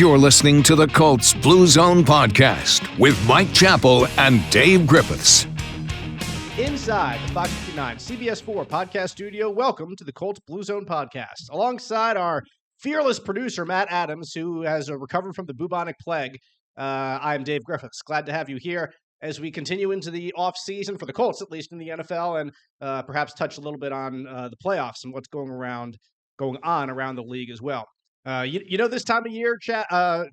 You're listening to the Colts Blue Zone Podcast with Mike Chappell and Dave Griffiths. Inside the Fox 59 CBS 4 podcast studio, welcome to the Colts Blue Zone Podcast. Alongside our fearless producer, Matt Adams, who has recovered from the bubonic plague, I'm Dave Griffiths. Glad to have you here as we continue into the offseason, for the Colts at least, in the NFL, and perhaps touch a little bit on the playoffs and what's going on around the league as well. You know, this time of year,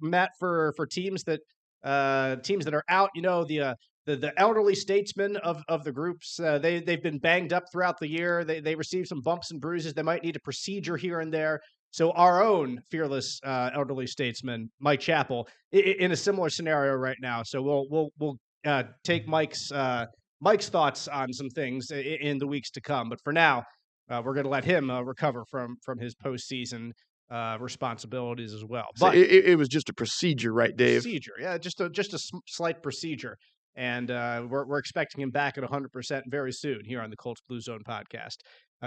Matt, for teams that are out, you know, the elderly statesmen of the groups, they've been banged up throughout the year. They received some bumps and bruises. They might need a procedure here and there. So our own fearless elderly statesman, Mike Chappell, in a similar scenario right now. So we'll take Mike's thoughts on some things in the weeks to come. But for now, we're going to let him recover from his postseason responsibilities as well. But so it was just a procedure, right, Dave? Procedure, yeah, just a slight procedure. And we're expecting him back at 100% very soon here on the Colts Blue Zone Podcast.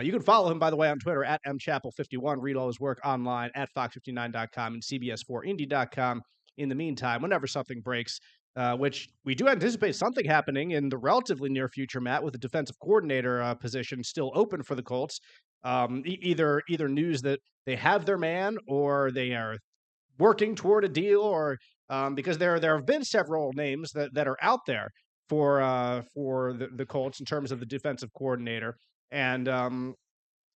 You can follow him, by the way, on Twitter at mchappell51. Read all his work online at fox59.com and cbs4indy.com. In the meantime, whenever something breaks, which we do anticipate something happening in the relatively near future, Matt, with the defensive coordinator position still open for the Colts. Either news that they have their man, or they are working toward a deal, or because there have been several names that are out there for the Colts in terms of the defensive coordinator. And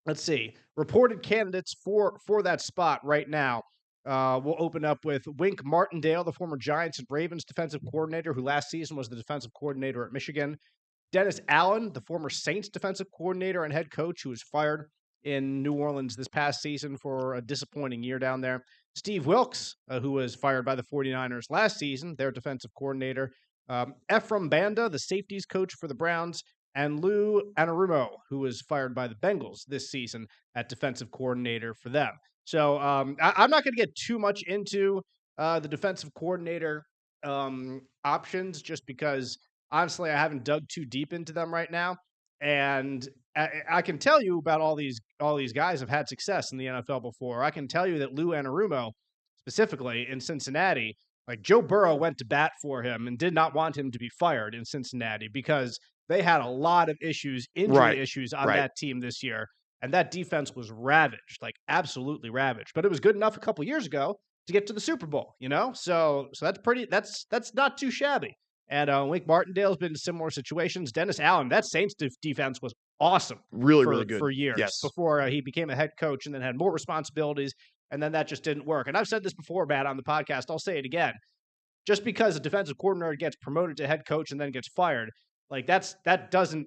let's see, reported candidates for that spot right now. We'll open up with Wink Martindale, the former Giants and Ravens defensive coordinator, who last season was the defensive coordinator at Michigan. Dennis Allen, the former Saints defensive coordinator and head coach, who was fired in New Orleans this past season for a disappointing year down there. Steve Wilks, who was fired by the 49ers last season, their defensive coordinator. Ephraim Banda, the safeties coach for the Browns. And Lou Anarumo, who was fired by the Bengals this season at defensive coordinator for them. So I'm not going to get too much into the defensive coordinator options, just because honestly, I haven't dug too deep into them right now, and I can tell you about all these guys have had success in the NFL before. I can tell you that Lou Anarumo, specifically in Cincinnati, like Joe Burrow went to bat for him and did not want him to be fired in Cincinnati because they had a lot of injury issues on that team this year, and that defense was ravaged, like absolutely ravaged. But it was good enough a couple years ago to get to the Super Bowl, you know. So that's not too shabby. And Wink Martindale's been in similar situations. Dennis Allen, that Saints defense was awesome. Really good. For years, yes. Before he became a head coach and then had more responsibilities, and then that just didn't work. And I've said this before, Matt, on the podcast. I'll say it again. Just because a defensive coordinator gets promoted to head coach and then gets fired, like that doesn't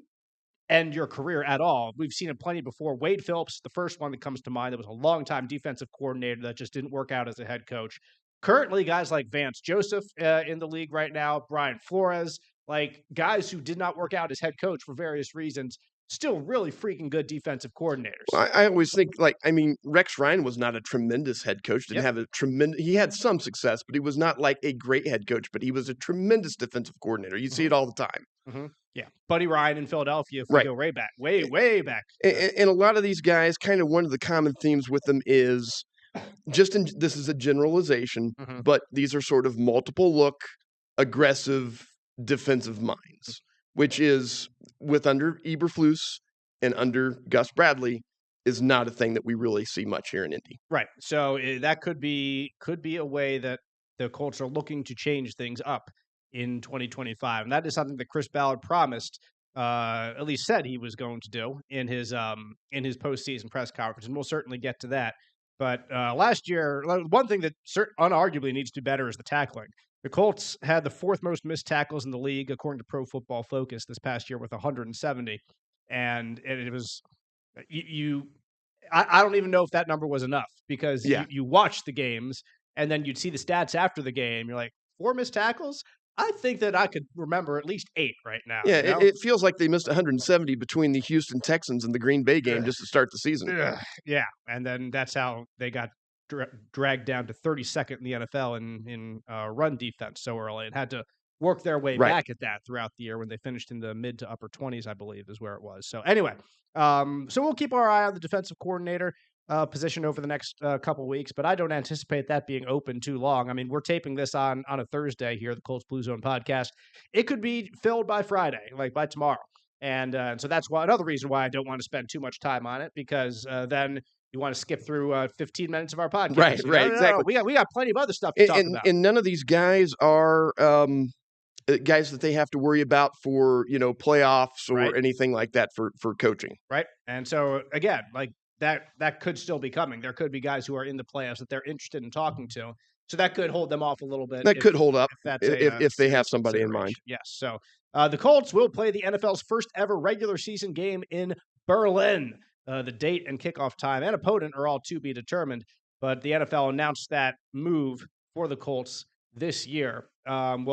end your career at all. We've seen it plenty before. Wade Phillips, the first one that comes to mind, that was a longtime defensive coordinator that just didn't work out as a head coach. Currently, guys like Vance Joseph in the league right now, Brian Flores, like guys who did not work out as head coach for various reasons, still really freaking good defensive coordinators. Well, I always think, Rex Ryan was not a tremendous head coach. He had some success, but he was not like a great head coach, but he was a tremendous defensive coordinator. You see it all the time. Mm-hmm. Yeah. Buddy Ryan in Philadelphia, if we go way back. Way back. And a lot of these guys, kind of one of the common themes with them is this is a generalization, but these are sort of multiple look, aggressive defensive minds, which is under Eberflus and under Gus Bradley is not a thing that we really see much here in Indy. Right. So that could be a way that the Colts are looking to change things up in 2025. And that is something that Chris Ballard promised, at least said he was going to do in his postseason press conference. And we'll certainly get to that. But last year, one thing that unarguably needs to be better is the tackling. The Colts had the fourth most missed tackles in the league, according to Pro Football Focus, this past year with 170. And it was I don't even know if that number was enough, because you watch the games and then you'd see the stats after the game. You're like, 4 missed tackles? I think that I could remember at least 8 right now. Yeah, you know? it feels like they missed 170 between the Houston Texans and the Green Bay game just to start the season. Yeah, and then that's how they got dragged down to 32nd in the NFL in run defense so early, and had to work their way back at that throughout the year when they finished in the mid to upper 20s, I believe, is where it was. So anyway, so we'll keep our eye on the defensive coordinator. position over the next couple weeks, but I don't anticipate that being open too long. I mean, we're taping this on a Thursday here, the Colts Blue Zone podcast. It could be filled by Friday, like by tomorrow. And so that's another reason why I don't want to spend too much time on it, because then you want to skip through 15 minutes of our podcast. Right, No, exactly. we got plenty of other stuff to talk about. And none of these guys are guys that they have to worry about for, playoffs or anything like that for coaching. Right. And so, again, like that could still be coming. There could be guys who are in the playoffs that they're interested in talking to. So that could hold them off a little bit. That could hold up if they have somebody in mind. Yes. So the Colts will play the NFL's first ever regular season game in Berlin. The date and kickoff time and opponent are all to be determined. But the NFL announced that move for the Colts this year,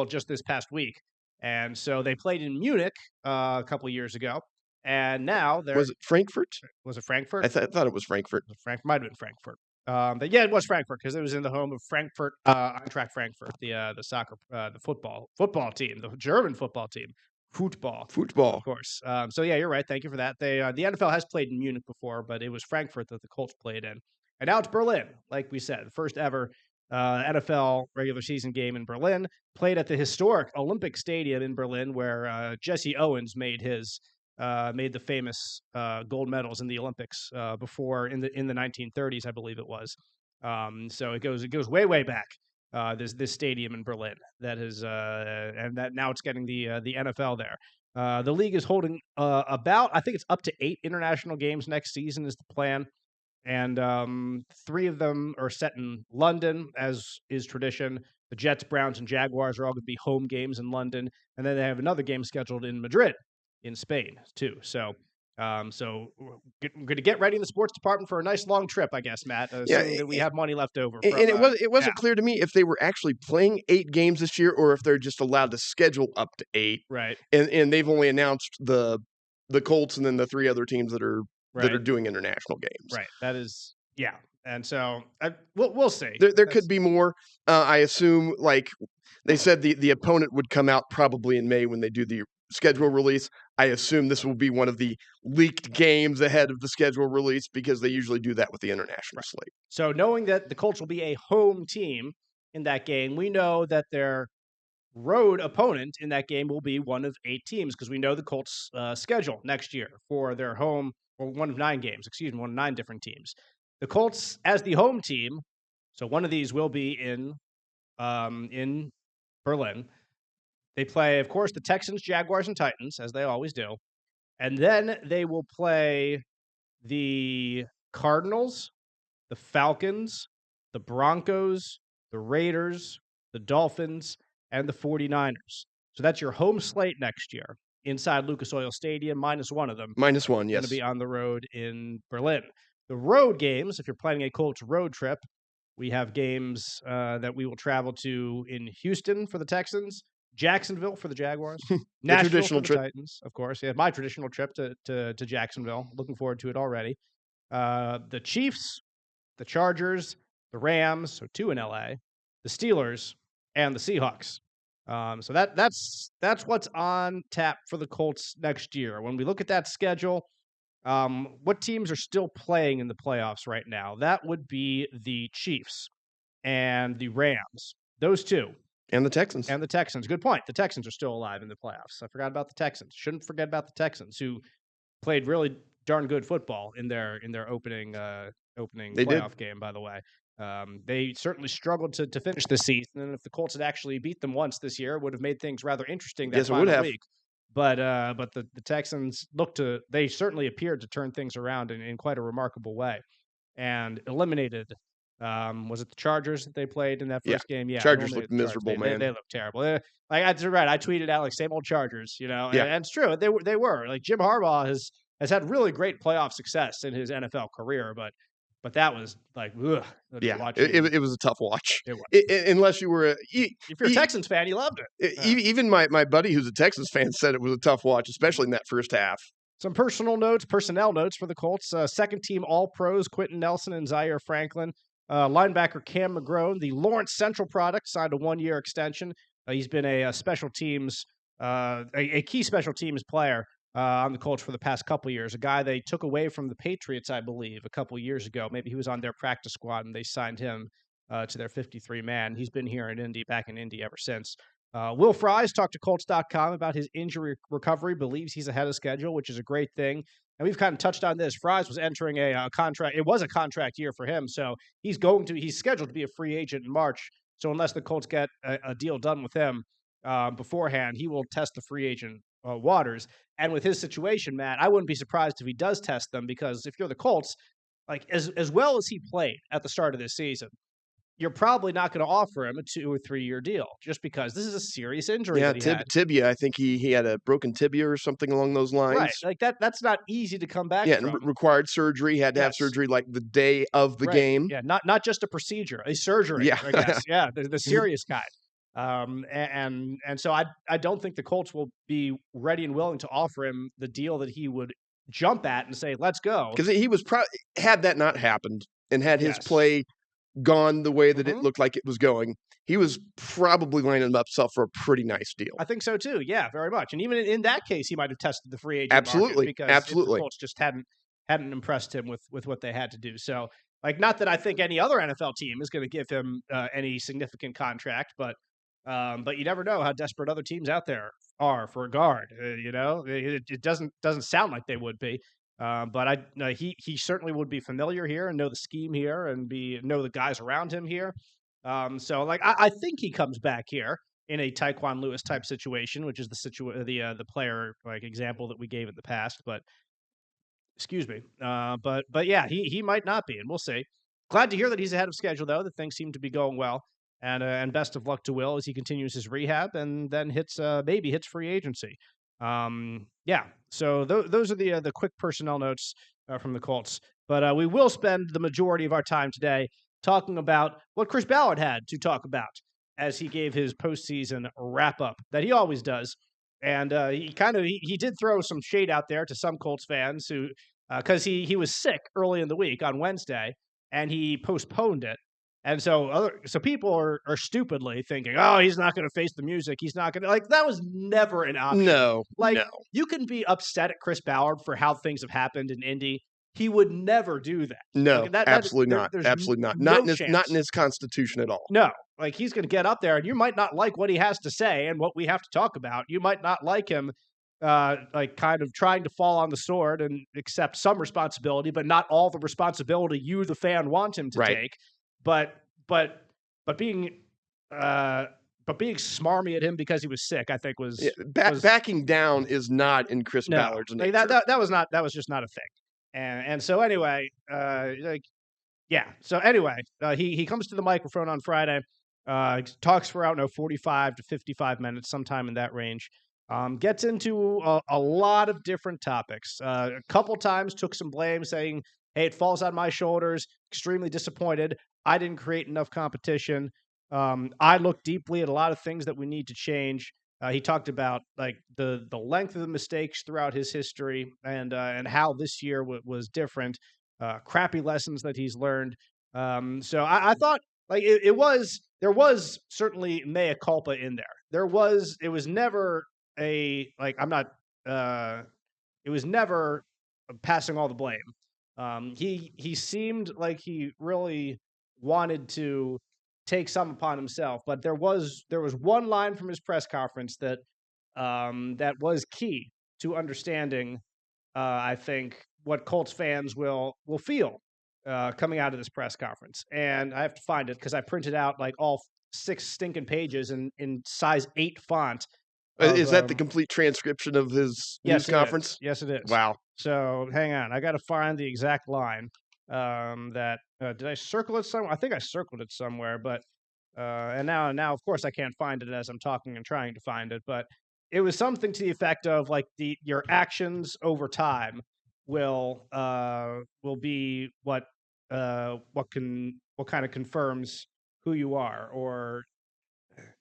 just this past week. And so they played in Munich a couple of years ago. And now was it Frankfurt? Was it Frankfurt? I thought it was Frankfurt. Might have been Frankfurt. But yeah, it was Frankfurt because it was in the home of Frankfurt, Eintracht Frankfurt, the soccer, the football team, the German football team, football, of course. So yeah, you're right. Thank you for that. The NFL has played in Munich before, but it was Frankfurt that the Colts played in, and now it's Berlin. Like we said, the first ever NFL regular season game in Berlin, played at the historic Olympic Stadium in Berlin, where Jesse Owens made the famous gold medals in the Olympics before in the 1930s, I believe it was. So it goes way back. This stadium in Berlin that is and that now it's getting the NFL there. The league is holding I think it's up to 8 international games next season is the plan. And 3 of them are set in London, as is tradition. The Jets, Browns, and Jaguars are all going to be home games in London. And then they have another game scheduled in Madrid, in Spain, too. So we're going to get ready in the sports department for a nice long trip, I guess, Matt, assuming that we have money left over. It wasn't clear to me if they were actually playing 8 games this year or if they're just allowed to schedule up to 8. Right. And they've only announced the Colts and then the 3 other teams that are doing international games. Right. That is, yeah. And so we'll see. There could be more. I assume, like they said, the opponent would come out probably in May when they do the schedule release. I assume this will be one of the leaked games ahead of the schedule release because they usually do that with the international slate. So knowing that the Colts will be a home team in that game, we know that their road opponent in that game will be one of 8 teams because we know the Colts schedule next year for their home, or one of 9 games, one of 9 different teams. The Colts as the home team, so one of these will be in Berlin. They play, of course, the Texans, Jaguars, and Titans, as they always do. And then they will play the Cardinals, the Falcons, the Broncos, the Raiders, the Dolphins, and the 49ers. So that's your home slate next year inside Lucas Oil Stadium, -1 of them. -1, yes. Going to be on the road in Berlin. The road games, if you're planning a Colts road trip, we have games that we will travel to in Houston for the Texans, Jacksonville for the Jaguars, Nashville for the Titans, of course. Yeah, my traditional trip to Jacksonville. Looking forward to it already. The Chiefs, the Chargers, the Rams, so 2 in LA, the Steelers, and the Seahawks. So that's what's on tap for the Colts next year. When we look at that schedule, what teams are still playing in the playoffs right now? That would be the Chiefs and the Rams. Those 2. And the Texans. Good point. The Texans are still alive in the playoffs. I forgot about the Texans. Shouldn't forget about the Texans, who played really darn good football in their opening playoff game, by the way. They certainly struggled to finish the season, and if the Colts had actually beat them once this year, it would have made things rather interesting that final week. But the Texans they certainly appeared to turn things around in quite a remarkable way and eliminated. Was it the Chargers that they played in that first game? Yeah, Chargers looked miserable, man. They looked terrible. That's right. I tweeted out like same old Chargers, and it's true. They were like Jim Harbaugh has had really great playoff success in his NFL career, but that was like, ugh. It was a tough watch. It was. Unless you were if you're a Texans fan, you loved it. Even my buddy who's a Texans fan said it was a tough watch, especially in that first half. Some personnel notes for the Colts. Second team All-Pros Quentin Nelson and Zaire Franklin. Linebacker Cam McGrone, the Lawrence Central product, signed a 1-year extension. He's been a special teams, a key special teams player on the Colts for the past couple years. A guy they took away from the Patriots, I believe, a couple years ago. Maybe he was on their practice squad and they signed him to their 53-man. He's been here back in Indy ever since. Will Fries talked to Colts.com about his injury recovery, believes he's ahead of schedule, which is a great thing. And we've kind of touched on this. Fries was entering a contract. It was a contract year for him. So he's scheduled to be a free agent in March. So unless the Colts get a deal done with him beforehand, he will test the free agent waters. And with his situation, Matt, I wouldn't be surprised if he does test them, because if you're the Colts, like as well as he played at the start of this season, you're probably not going to offer him a 2 or 3 year deal just because this is a serious injury. Yeah, that he had. tibia. I think he had a broken tibia or something along those lines. Right, like that's not easy to come back from. And required surgery. He had to have surgery like the day of the game. Yeah, not just a procedure, a surgery. Yeah, I guess. Yeah, the serious kind. And so I don't think the Colts will be ready and willing to offer him the deal that he would jump at and say, let's go. Because he was had that not happened and had his play gone the way that it looked like it was going, he was probably lining himself for a pretty nice deal. I think so too. Yeah, very much. And even in that case, he might have tested the free agent absolutely market because the Colts just hadn't impressed him with what they had to do. So, like, not that I think any other NFL team is going to give him any significant contract, but you never know how desperate other teams out there are for a guard. It doesn't sound like they would be. But he certainly would be familiar here and know the scheme here and know the guys around him here. So like I think he comes back here in a Tyquan Lewis type situation, which is the player like example that we gave in the past. But excuse me. But yeah, he might not be, and we'll see. Glad to hear that he's ahead of schedule though. That things seem to be going well. And best of luck to Will as he continues his rehab and then hits free agency. Yeah, so those are the quick personnel notes from the Colts. But we will spend the majority of our time today talking about what Chris Ballard had to talk about as he gave his postseason wrap-up that he always does. And he did throw some shade out there to some Colts fans who, because he was sick early in the week on Wednesday, and he postponed it. And so people are stupidly thinking, oh, he's not going to face the music. He's not going to, like, that was never an option. No. You can be upset at Chris Ballard for how things have happened in Indy. He would never do that. No, absolutely not. Absolutely not. Not in his constitution at all. No. Like, he's going to get up there, and you might not like what he has to say and what we have to talk about. You might not like him, kind of trying to fall on the sword and accept some responsibility, but not all the responsibility you, the fan, want him to take. But being smarmy at him because he was sick, I think was backing down is not in Chris Ballard's nature. That was just not a thing. And so anyway, So anyway, he comes to the microphone on Friday, talks for 45 to 55 minutes, sometime in that range. Gets into a lot of different topics. A couple times took some blame, saying, hey, it falls on my shoulders. Extremely disappointed. I didn't create enough competition. I look deeply at a lot of things that we need to change. He talked about like the length of the mistakes throughout his history and how this year was different. Crappy lessons that he's learned. So I thought like there was certainly mea culpa in there. It was never passing all the blame. He seemed like he really wanted to take some upon himself, but there was one line from his press conference that was key to understanding, I think, what Colts fans will feel coming out of this press conference. And I have to find it because I printed out like all 6 stinking pages in size 8 font. Is that the complete transcription of his news conference? Yes, it is. Wow. So hang on. I got to find the exact line did I circle it somewhere? I think I circled it somewhere, but and now of course I can't find it as I'm talking and trying to find it, but it was something to the effect of like your actions over time will be what kind of confirms who you are. Or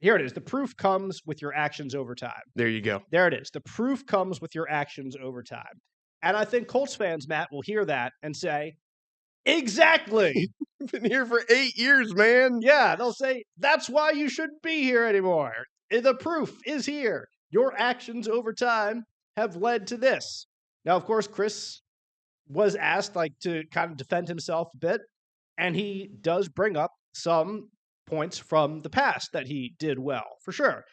here it is. The proof comes with your actions over time. There you go. There it is. The proof comes with your actions over time. And I think Colts fans, Matt, will hear that and say, exactly. Been here for 8 years, man. Yeah, they'll say, that's why you shouldn't be here anymore. The proof is here. Your actions over time have led to this. Now, of course, Chris was asked to kind of defend himself a bit, and he does bring up some points from the past that he did well, for sure.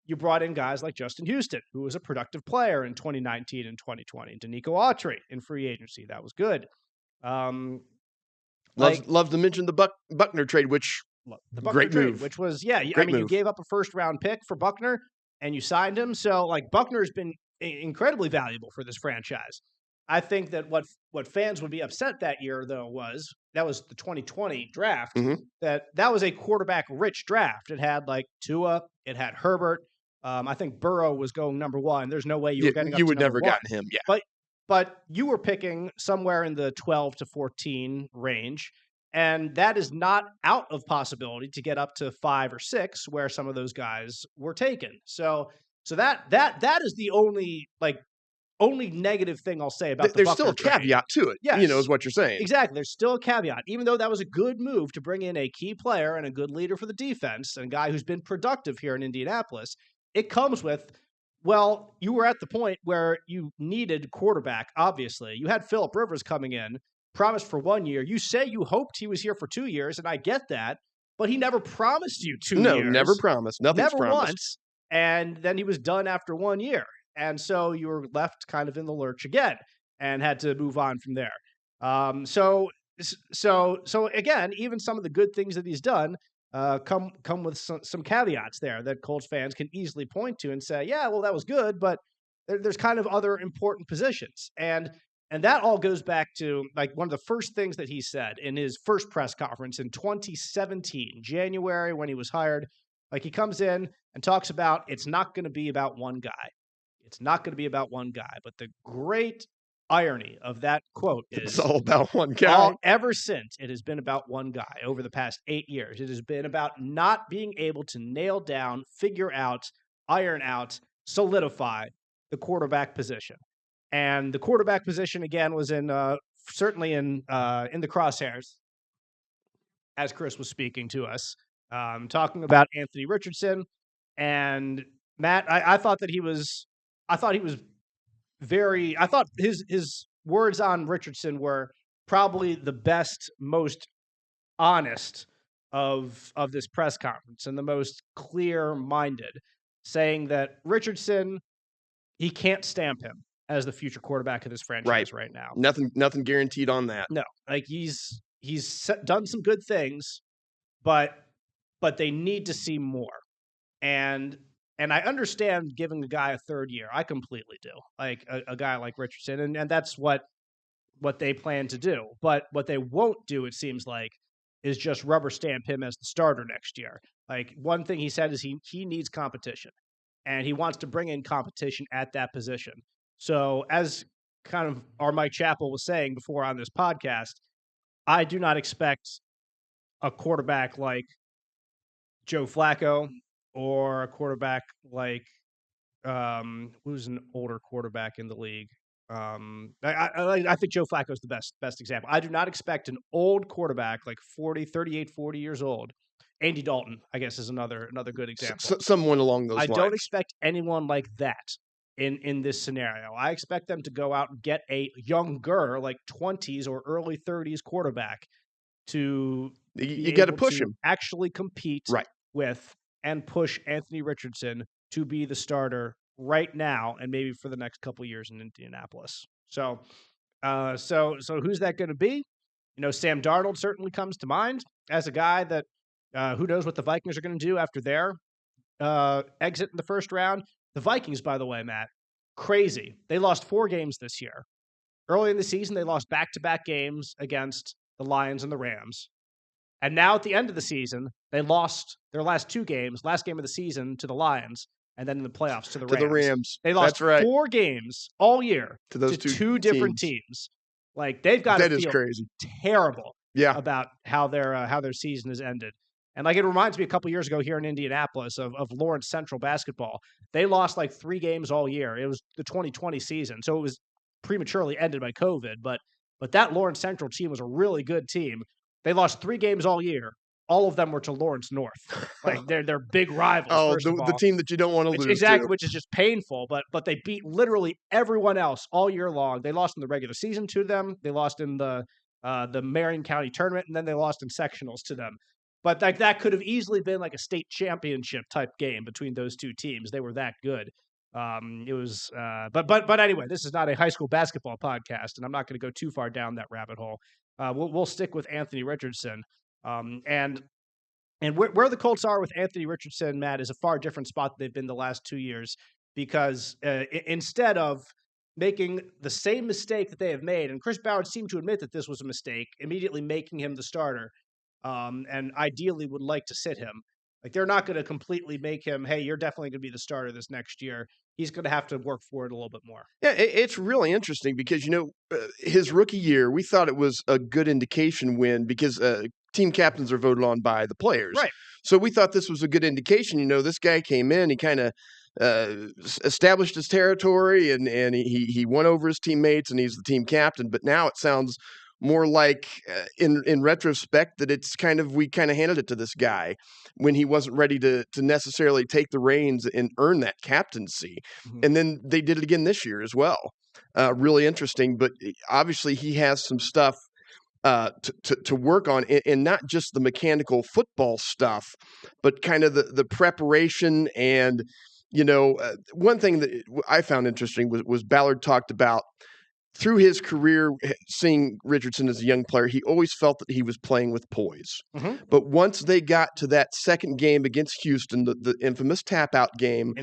You brought in guys like Justin Houston, who was a productive player in 2019 and 2020. Danico Autry in free agency. That was good. Love to mention the Buckner trade, which the Buckner great trade, move. which was, I mean, move. you gave up a first-round pick for Buckner, and you signed him. So, Buckner has been incredibly valuable for this franchise. I think that what fans would be upset that year, though, was the 2020 draft, that was a quarterback-rich draft. It had, Tua, it had Herbert. I think Burrow was going number one. There's no way you were getting up you to would never number one. gotten him, yeah. But you were picking somewhere in the 12 to 14 range, and that is not out of possibility to get up to 5 or 6 where some of those guys were taken. So that is the only negative thing I'll say about There's the still a Buckner trade. caveat to it, Yes. is what you're saying. Exactly. There's still a caveat. Even though that was a good move to bring in a key player and a good leader for the defense and a guy who's been productive here in Indianapolis, it comes with, well, you were at the point where you needed quarterback, obviously. You had Phillip Rivers coming in, promised for 1 year. You say you hoped he was here for 2 years, and I get that, but he never promised you 2 years. No, never promised. Nothing's Never promised. once. And then he was done after 1 year. And so you were left kind of in the lurch again and had to move on from there. So again, even some of the good things that he's done come with some caveats there that Colts fans can easily point to and say, yeah, well, that was good, but there's kind of other important positions. And that all goes back to one of the first things that he said in his first press conference in 2017, January, when he was hired. He comes in and talks about it's not going to be about one guy. It's not going to be about one guy. But the great irony of that quote is it's all about one guy. Ever since, it has been about one guy over the past 8 years. It has been about not being able to nail down, figure out, iron out, solidify the quarterback position. And the quarterback position, again, was certainly in the crosshairs as Chris was speaking to us, talking about Anthony Richardson. And Matt, I thought his words on Richardson were probably the best, most honest of this press conference and the most clear-minded, saying that Richardson, he can't stamp him as the future quarterback of this franchise right now. Nothing guaranteed on that. No, he's done some good things, but they need to see more. And I understand giving a guy a third year. I completely do. A guy like Richardson, and that's what they plan to do. But what they won't do, it seems like, is just rubber stamp him as the starter next year. One thing he said is he needs competition, and he wants to bring in competition at that position. So as kind of our Mike Chappell was saying before on this podcast, I do not expect a quarterback like Joe Flacco or a quarterback like who's an older quarterback in the league. I think Joe Flacco is the best example. I do not expect an old quarterback like 38, 40 years old. Andy Dalton, I guess, is another good example. Someone along those lines. I don't expect anyone like that in this scenario. I expect them to go out and get a younger, 20s or early 30s quarterback to you got to push him, actually compete with and push Anthony Richardson to be the starter right now and maybe for the next couple years in Indianapolis. So who's that going to be? Sam Darnold certainly comes to mind as a guy that who knows what the Vikings are going to do after their exit in the first round. The Vikings, by the way, Matt, crazy. They lost 4 games this year. Early in the season, they lost back-to-back games against the Lions and the Rams. And now at the end of the season, they lost their last 2 games, last game of the season to the Lions, and then in the playoffs to the Rams. They lost 4 games all year to those two different teams. They've got to feel crazy. Terrible about how their season has ended. And it reminds me a couple years ago here in Indianapolis of Lawrence Central basketball. They lost 3 games all year. It was the 2020 season, so it was prematurely ended by COVID. But that Lawrence Central team was a really good team. They lost 3 games all year, all of them were to Lawrence North. Like they're big rivals. Oh, First of all. the team that you don't want to lose Exactly, to. which is just painful. But they beat literally everyone else all year long. They lost in the regular season to them. They lost in the Marion County tournament, and then they lost in sectionals to them. But like that could have easily been like a state championship type game between those two teams. They were that good. It was, but anyway, this is not a high school basketball podcast, and I'm not going to go too far down that rabbit hole. We'll stick with Anthony Richardson, and where the Colts are with Anthony Richardson, Matt, is a far different spot than they've been the last 2 years because instead of making the same mistake that they have made, and Chris Ballard seemed to admit that this was a mistake, immediately making him the starter, and ideally would like to sit him. Like they're not going to completely make him, hey, you're definitely going to be the starter this next year. He's going to have to work for it a little bit more. Yeah, it's really interesting because, his rookie year, we thought it was a good indication because team captains are voted on by the players. Right. So we thought this was a good indication. This guy came in, he kind of established his territory and he won over his teammates and he's the team captain. But now it sounds more like in retrospect that we kind of handed it to this guy when he wasn't ready to necessarily take the reins and earn that captaincy. Mm-hmm. And then they did it again this year as well. Really interesting, but obviously he has some stuff to work on, and not just the mechanical football stuff, but kind of the preparation. And one thing that I found interesting was Ballard talked about through his career, seeing Richardson as a young player, he always felt that he was playing with poise. Mm-hmm. But once they got to that second game against Houston, the infamous tap-out game,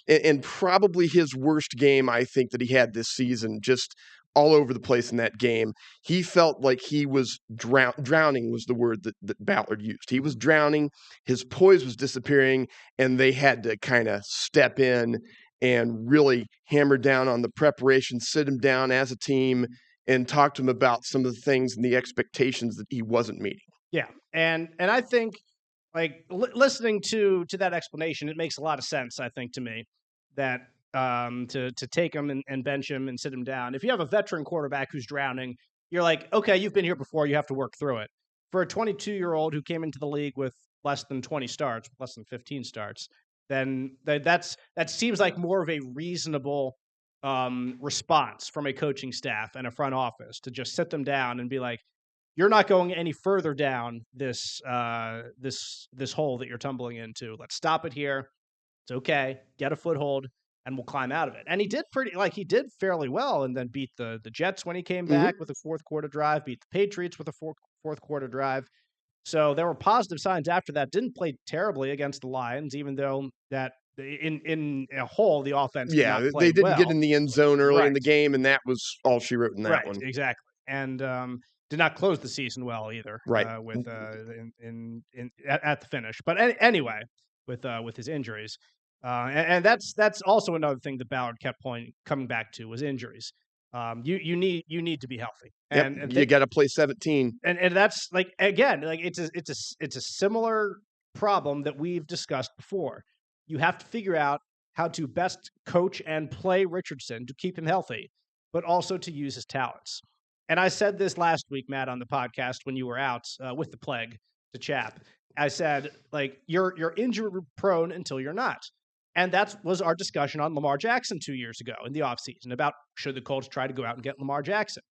and probably his worst game, I think, that he had this season, just all over the place in that game, he felt like he was drowning was the word that Ballard used. He was drowning, his poise was disappearing, and they had to kind of step in and really hammer down on the preparation, sit him down as a team, and talk to him about some of the things and the expectations that he wasn't meeting. Yeah, and I think listening to that explanation, it makes a lot of sense. I think to me that to take him and bench him and sit him down. If you have a veteran quarterback who's drowning, you're like, okay, you've been here before. You have to work through it. For a 22-year-old who came into the league with less than 20 starts, less than 15 starts. Then that seems like more of a reasonable response from a coaching staff and a front office to just sit them down and be like, you're not going any further down this hole that you're tumbling into. Let's stop it here. It's okay. Get a foothold, and we'll climb out of it. And he did fairly well, and then beat the Jets when he came back with a fourth quarter drive, beat the Patriots with a fourth quarter drive. So there were positive signs after that. Didn't play terribly against the Lions, even though that in a whole the offense. Yeah, they didn't get in the end zone early in the game, and that was all she wrote in that one. Exactly, and did not close the season well either. Right, with at the finish. But anyway, with his injuries, and that's also another thing that Ballard kept coming back to was injuries. You need to be healthy, and you got to play 17, and that's it's a similar problem that we've discussed before. You have to figure out how to best coach and play Richardson to keep him healthy, but also to use his talents. And I said this last week, Matt, on the podcast when you were out with the plague to Chap. I said you're injury prone until you're not. And that was our discussion on Lamar Jackson 2 years ago in the offseason about should the Colts try to go out and get Lamar Jackson.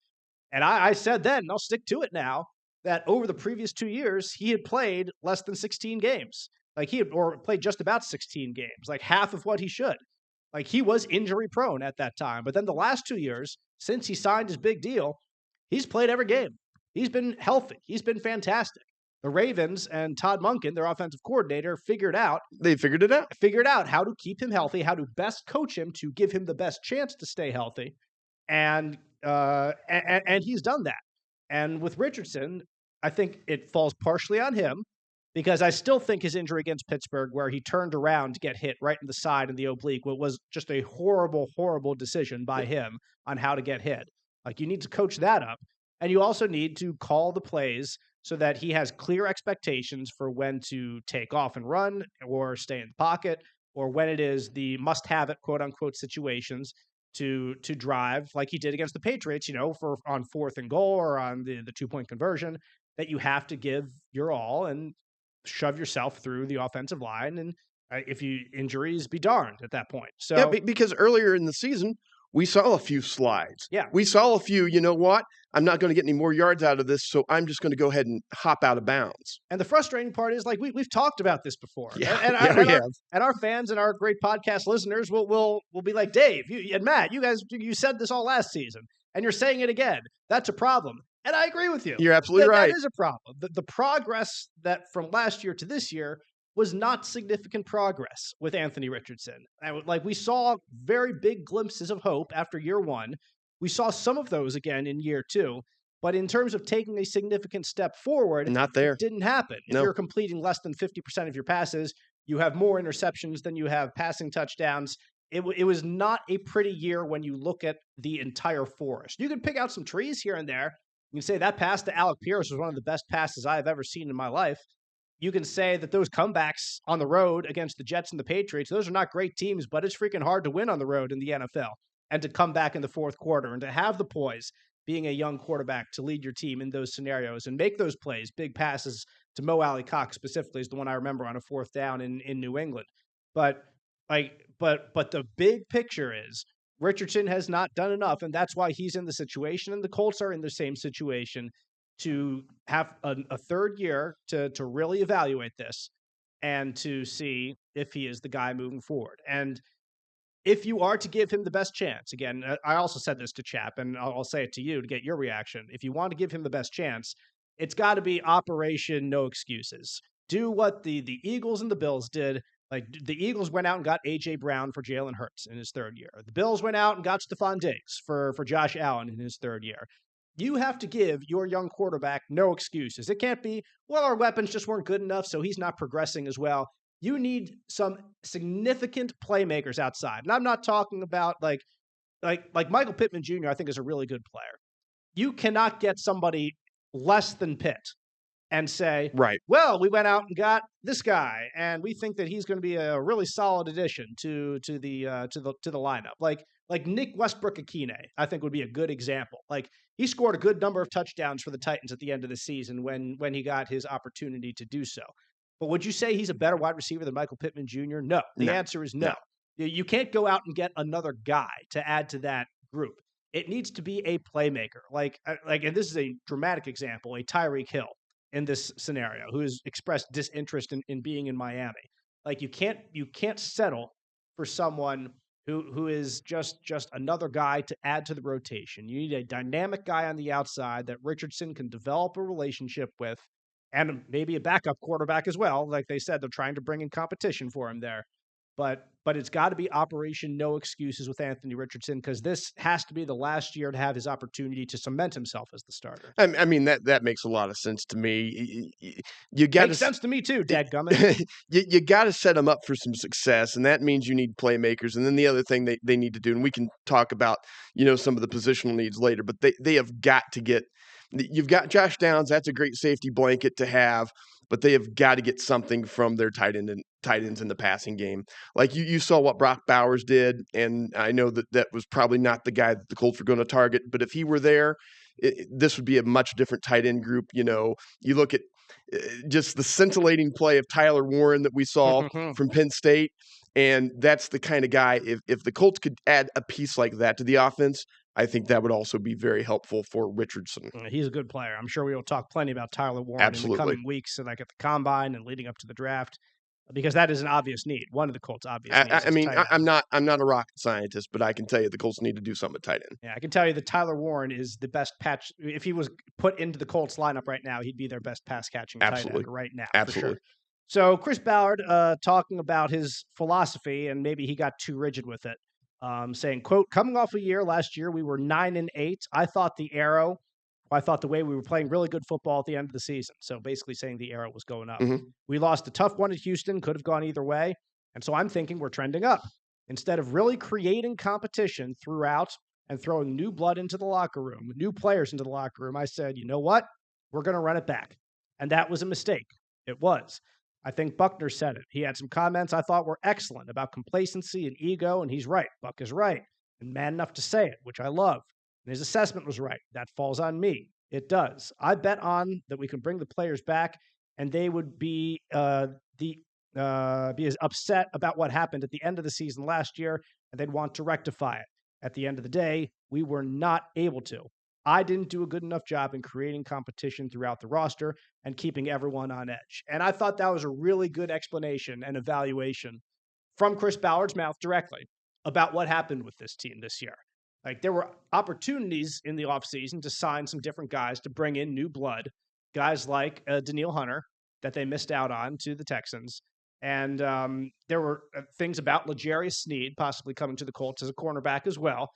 And I said then, and I'll stick to it now, that over the previous 2 years, he had played less than 16 games. Or played just about 16 games, like half of what he should. Like he was injury prone at that time. But then the last 2 years, since he signed his big deal, he's played every game. He's been healthy. He's been fantastic. The Ravens and Todd Monken, their offensive coordinator, figured it out how to keep him healthy, how to best coach him to give him the best chance to stay healthy. And he's done that. And with Richardson, I think it falls partially on him because I still think his injury against Pittsburgh, where he turned around to get hit right in the side in the oblique, was just a horrible, horrible decision by him on how to get hit. Like you need to coach that up. And you also need to call the plays so that he has clear expectations for when to take off and run or stay in the pocket, or when it is the must-have-it, quote-unquote, situations to drive like he did against the Patriots, for on 4th and goal or on the 2-point conversion, that you have to give your all. And shove yourself through the offensive line, and if you injuries, be darned at that point. So Yeah, because earlier in the season, we saw a few slides. Yeah. We saw a few, you know what? I'm not going to get any more yards out of this, so I'm just going to go ahead and hop out of bounds. And the frustrating part is, like, we've talked about this before. Yeah, and we have. Our fans and our great podcast listeners will be like, Dave and Matt, you said this all last season, and you're saying it again. That's a problem. And I agree with you. You're absolutely right. That is a problem. The progress that from last year to this year was not significant progress with Anthony Richardson. Like, we saw very big glimpses of hope after year one. We saw some of those again in year two. But in terms of taking a significant step forward, Not there. it didn't happen. If No. you're completing less than 50% of your passes, you have more interceptions than you have passing touchdowns. It was not a pretty year when you look at the entire forest. You can pick out some trees here and there. You can say that pass to Alec Pierce was one of the best passes I have ever seen in my life. You can say that those comebacks on the road against the Jets and the Patriots, those are not great teams, but it's freaking hard to win on the road in the NFL and to come back in the fourth quarter and to have the poise, being a young quarterback, to lead your team in those scenarios and make those plays. Big passes to Mo Alley Cox specifically is the one I remember on a fourth down in New England. But the big picture is Richardson has not done enough, and that's why he's in the situation, and the Colts are in the same situation, to have a third year to really evaluate this and to see if he is the guy moving forward. And if you are to give him the best chance, again, I also said this to Chap, and I'll say it to you to get your reaction. If you want to give him the best chance, it's got to be Operation No Excuses. Do what the Eagles and the Bills did. Like, the Eagles went out and got A.J. Brown for Jalen Hurts in his third year. The Bills went out and got Stephon Diggs for Josh Allen in his third year. You have to give your young quarterback no excuses. It can't be, well, our weapons just weren't good enough, so he's not progressing as well. You need some significant playmakers outside. And I'm not talking about like Michael Pittman Jr., I think, is a really good player. You cannot get somebody less than Pitt and say, Right. well, we went out and got this guy, and we think that he's going to be a really solid addition to the lineup. Like Nick Westbrook-Akine, I think, would be a good example. Like, he scored a good number of touchdowns for the Titans at the end of the season when he got his opportunity to do so. But would you say he's a better wide receiver than Michael Pittman Jr.? No. The answer is no. You can't go out and get another guy to add to that group. It needs to be a playmaker. And this is a dramatic example, a Tyreek Hill in this scenario, who has expressed disinterest in being in Miami. Like, you can't settle for someone who is just another guy to add to the rotation. You need a dynamic guy on the outside that Richardson can develop a relationship with, and maybe a backup quarterback as well. Like they said, they're trying to bring in competition for him there. But it's got to be Operation No Excuses with Anthony Richardson, because this has to be the last year to have his opportunity to cement himself as the starter. I mean, that makes a lot of sense to me. You got Makes sense to me too, dadgummit. you got to set them up for some success, and that means you need playmakers. And then the other thing they need to do, and we can talk about some of the positional needs later, but they have got to get. You've got Josh Downs. That's a great safety blanket to have, but they have got to get something from their tight ends in the passing game. Like you saw what Brock Bowers did, and I know that was probably not the guy that the Colts were going to target, but if he were there, this would be a much different tight end group. You look at just the scintillating play of Tyler Warren that we saw from Penn State, and that's the kind of guy, if the Colts could add a piece like that to the offense, I think that would also be very helpful for Richardson. He's a good player. I'm sure we will talk plenty about Tyler Warren in the coming weeks, and like at the combine and leading up to the draft, because that is an obvious need. One of the Colts' obvious needs. I mean, I'm not a rocket scientist, but I can tell you the Colts need to do something at tight end. Yeah, I can tell you that Tyler Warren is the best patch. If he was put into the Colts lineup right now, he'd be their best pass catching tight end right now. Absolutely. For sure. So Chris Ballard talking about his philosophy, and maybe he got too rigid with it. Saying, quote, coming off a year last year, we were 9-8. I thought the way we were playing really good football at the end of the season. So basically saying the arrow was going up. Mm-hmm. We lost a tough one at Houston, could have gone either way. And so I'm thinking we're trending up. Instead of really creating competition throughout and throwing new blood into the locker room, new players into the locker room, I said, you know what? We're going to run it back. And that was a mistake. It was. I think Buckner said it. He had some comments I thought were excellent about complacency and ego, and he's right. Buck is right, and man enough to say it, which I love. And his assessment was right. That falls on me. It does. I bet on that we can bring the players back and they would be be as upset about what happened at the end of the season last year, and they'd want to rectify it. At the end of the day, we were not able to. I didn't do a good enough job in creating competition throughout the roster and keeping everyone on edge. And I thought that was a really good explanation and evaluation from Chris Ballard's mouth directly about what happened with this team this year. Like, there were opportunities in the offseason to sign some different guys, to bring in new blood, guys like Daniil Hunter that they missed out on to the Texans. And there were things about L'Jarius Sneed possibly coming to the Colts as a cornerback as well.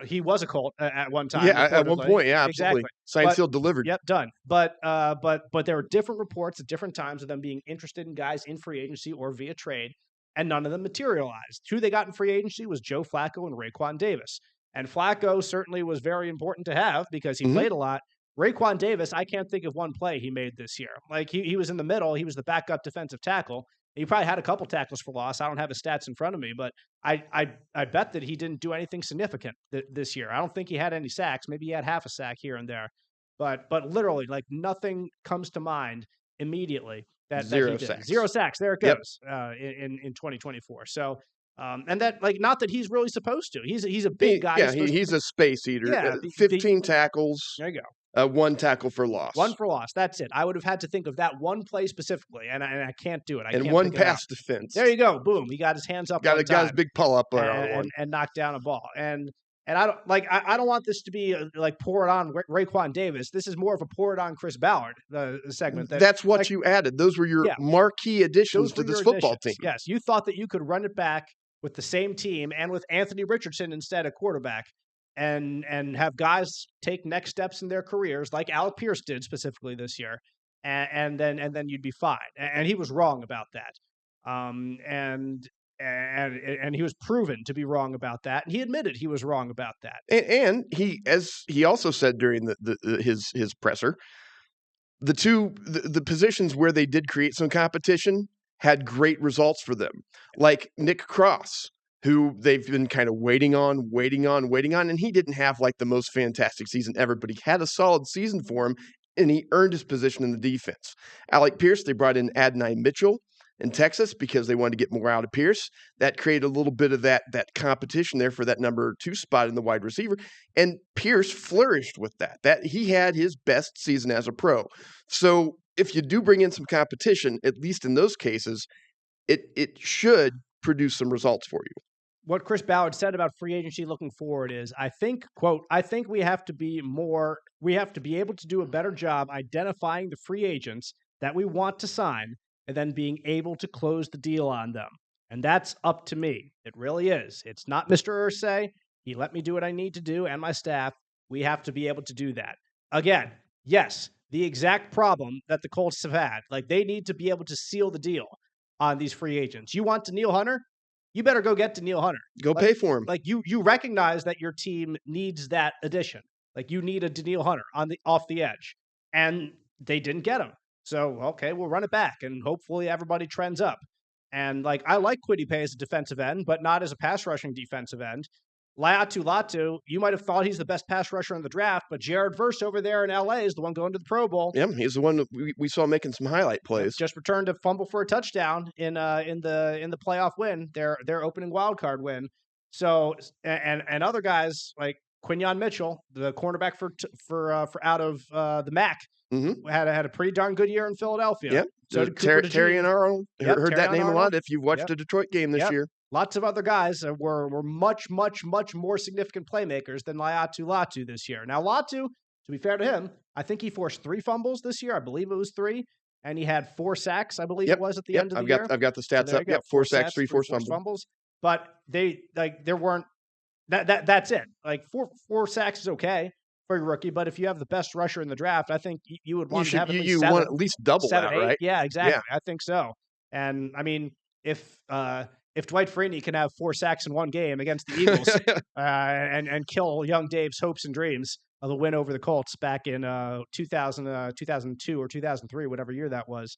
He was a Colt at one time. Yeah, at one point, yeah, absolutely. Exactly. Signed, sealed, delivered. Yep, done. But there were different reports at different times of them being interested in guys in free agency or via trade, and none of them materialized. Who they got in free agency was Joe Flacco and Raekwon Davis. And Flacco certainly was very important to have because he played a lot. Raekwon Davis, I can't think of one play he made this year. Like, he was in the middle. He was the backup defensive tackle. He probably had a couple tackles for loss. I don't have his stats in front of me, but I bet that he didn't do anything significant this year. I don't think he had any sacks. Maybe he had half a sack here and there. But literally, like, nothing comes to mind immediately that he did. Sacks. 0 sacks. There it goes in 2024. So, and that, like, not that he's really supposed to. He's a big guy. Yeah, he's a space eater. Yeah, 15 tackles. There you go. 1 tackle for loss. 1 for loss. That's it. I would have had to think of that one play specifically, and I can't do it. And 1 pass defense. There you go. Boom. He got his hands up. Got his big pull up and knocked down a ball. And I don't like. I don't want this to be like pour it on Raekwon Davis. This is more of a pour it on Chris Ballard segment. That's what, like, you added. Those were your marquee additions to this football team. Yes, you thought that you could run it back with the same team and with Anthony Richardson instead of quarterback. And have guys take next steps in their careers, like Alec Pierce did specifically this year, and then you'd be fine. And he was wrong about that, and he was proven to be wrong about that. And he admitted he was wrong about that. And he, as he also said during his presser, the positions where they did create some competition had great results for them, like Nick Cross, who they've been kind of waiting on, and he didn't have like the most fantastic season ever, but he had a solid season for him, and he earned his position in the defense. Alec Pierce, they brought in Adonai Mitchell in Texas because they wanted to get more out of Pierce. That created a little bit of that competition there for that number 2 spot in the wide receiver, and Pierce flourished with that. That he had his best season as a pro. So if you do bring in some competition, at least in those cases, it should produce some results for you. What Chris Ballard said about free agency looking forward is, I think, quote, I think we have to be able to do a better job identifying the free agents that we want to sign and then being able to close the deal on them. And that's up to me. It really is. It's not Mr. Irsay. He let me do what I need to do and my staff. We have to be able to do that. Again, yes, the exact problem that the Colts have had. Like, they need to be able to seal the deal on these free agents. You want Daniil Hunter? You better go get Daniil Hunter. Go pay for him. Like, you recognize that your team needs that addition. Like, you need a Daniil Hunter off the edge. And they didn't get him. So, okay, we'll run it back, and hopefully everybody trends up. And, like, I like Kwity Paye as a defensive end, but not as a pass rushing defensive end. Latu, you might have thought he's the best pass rusher in the draft, but Jared Verse over there in LA is the one going to the Pro Bowl. Yeah, he's the one that we saw making some highlight plays. Just returned a fumble for a touchdown in the playoff win, their opening wild card win. So and other guys like Quinyon Mitchell, the cornerback for out of the MAC, had a pretty darn good year in Philadelphia. Yep. So Terry and Arnold, heard that name a lot if you've watched a Detroit game this year. Lots of other guys were much, much, much more significant playmakers than Latu this year. Now, Latu, to be fair to him, I think he forced 3 fumbles this year. I believe it was 3. And he had 4 sacks, I believe it was at the end of the year. I've got the stats up. Yep, 4 sacks, 3 forced fumbles. But there weren't that's it. Like, four sacks is okay for your rookie, but if you have the best rusher in the draft, I think you would want to have at least 7. You want at least double 7, that, 8. right? Yeah, exactly. Yeah. I think so. And I mean, if Dwight Freeney can have 4 sacks in one game against the Eagles and kill young Dave's hopes and dreams of the win over the Colts back in 2002 or 2003, whatever year that was,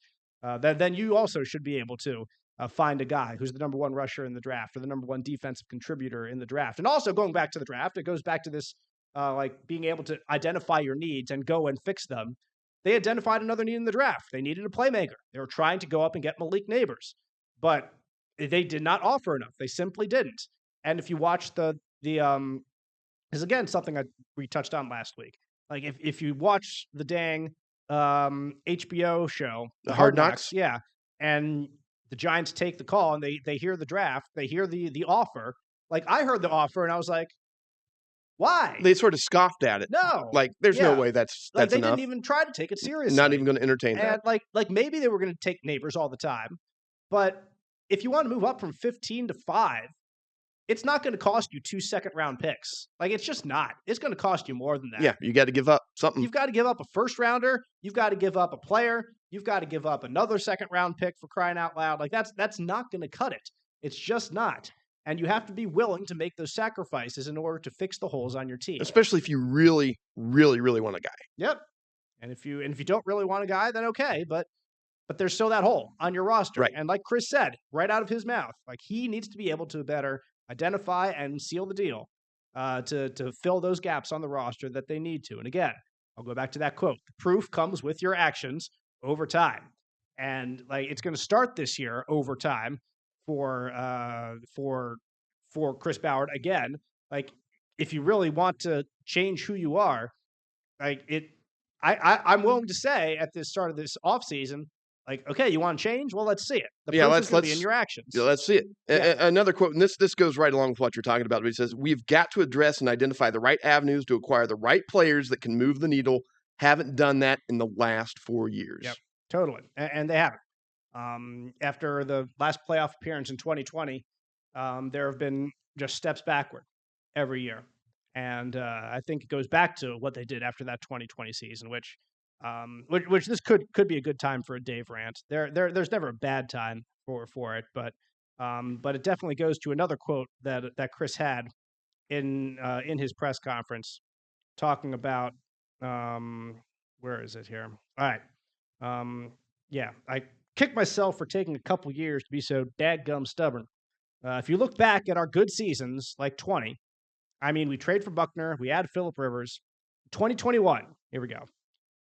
then you also should be able to find a guy who's the number 1 rusher in the draft or the number 1 defensive contributor in the draft. And also going back to the draft, it goes back to this like being able to identify your needs and go and fix them. they identified another need in the draft. They needed a playmaker. They were trying to go up and get Malik Neighbors, but they did not offer enough. They simply didn't. And if you watch the is again something we touched on last week. Like if you watch the dang HBO show, the Hard Knocks, yeah, and the Giants take the call and they hear the draft, they hear the offer. Like I heard the offer and I was like, why? They sort of scoffed at it. No, like there's no way that's like, they enough. didn't even try to take it seriously. Not even going to entertain that. And like maybe they were going to take Neighbors all the time, but if you want to move up from 15 to 5. It's not going to cost you 2 second-round picks. Like, it's just not. It's going to cost you more than that. Yeah, you got to give up something. You've got to give up a first-rounder. You've got to give up a player. You've got to give up another second-round pick for crying out loud. Like, that's not going to cut it. It's just not. And you have to be willing to make those sacrifices in order to fix the holes on your team. Especially if you really, really, really want a guy. Yep. And if you don't really want a guy, then okay. But there's still that hole on your roster. Right. And like Chris said, right out of his mouth, like he needs to be able to better identify and seal the deal to fill those gaps on the roster that they need to. And again, I'll go back to that quote. The proof comes with your actions over time. And like it's going to start this year over time for Chris Ballard again. Like if you really want to change who you are, like I'm willing to say at the start of this offseason, like, okay, you want to change? Well, let's see it. The proof is going to be in your actions. Yeah, let's see it. Yeah. Another quote, and this goes right along with what you're talking about. But he says, we've got to address and identify the right avenues to acquire the right players that can move the needle. Haven't done that in the last 4 years. Yep, totally. And they haven't. After the last playoff appearance in 2020, there have been just steps backward every year. And I think it goes back to what they did after that 2020 season, which this could be a good time for a Dave rant. There's never a bad time for it, but it definitely goes to another quote that Chris had in his press conference, talking about where is it here? All right, yeah, I kicked myself for taking a couple years to be so dadgum stubborn. If you look back at our good seasons, like 20, I mean, we trade for Buckner, we add Phillip Rivers. 2021, here we go.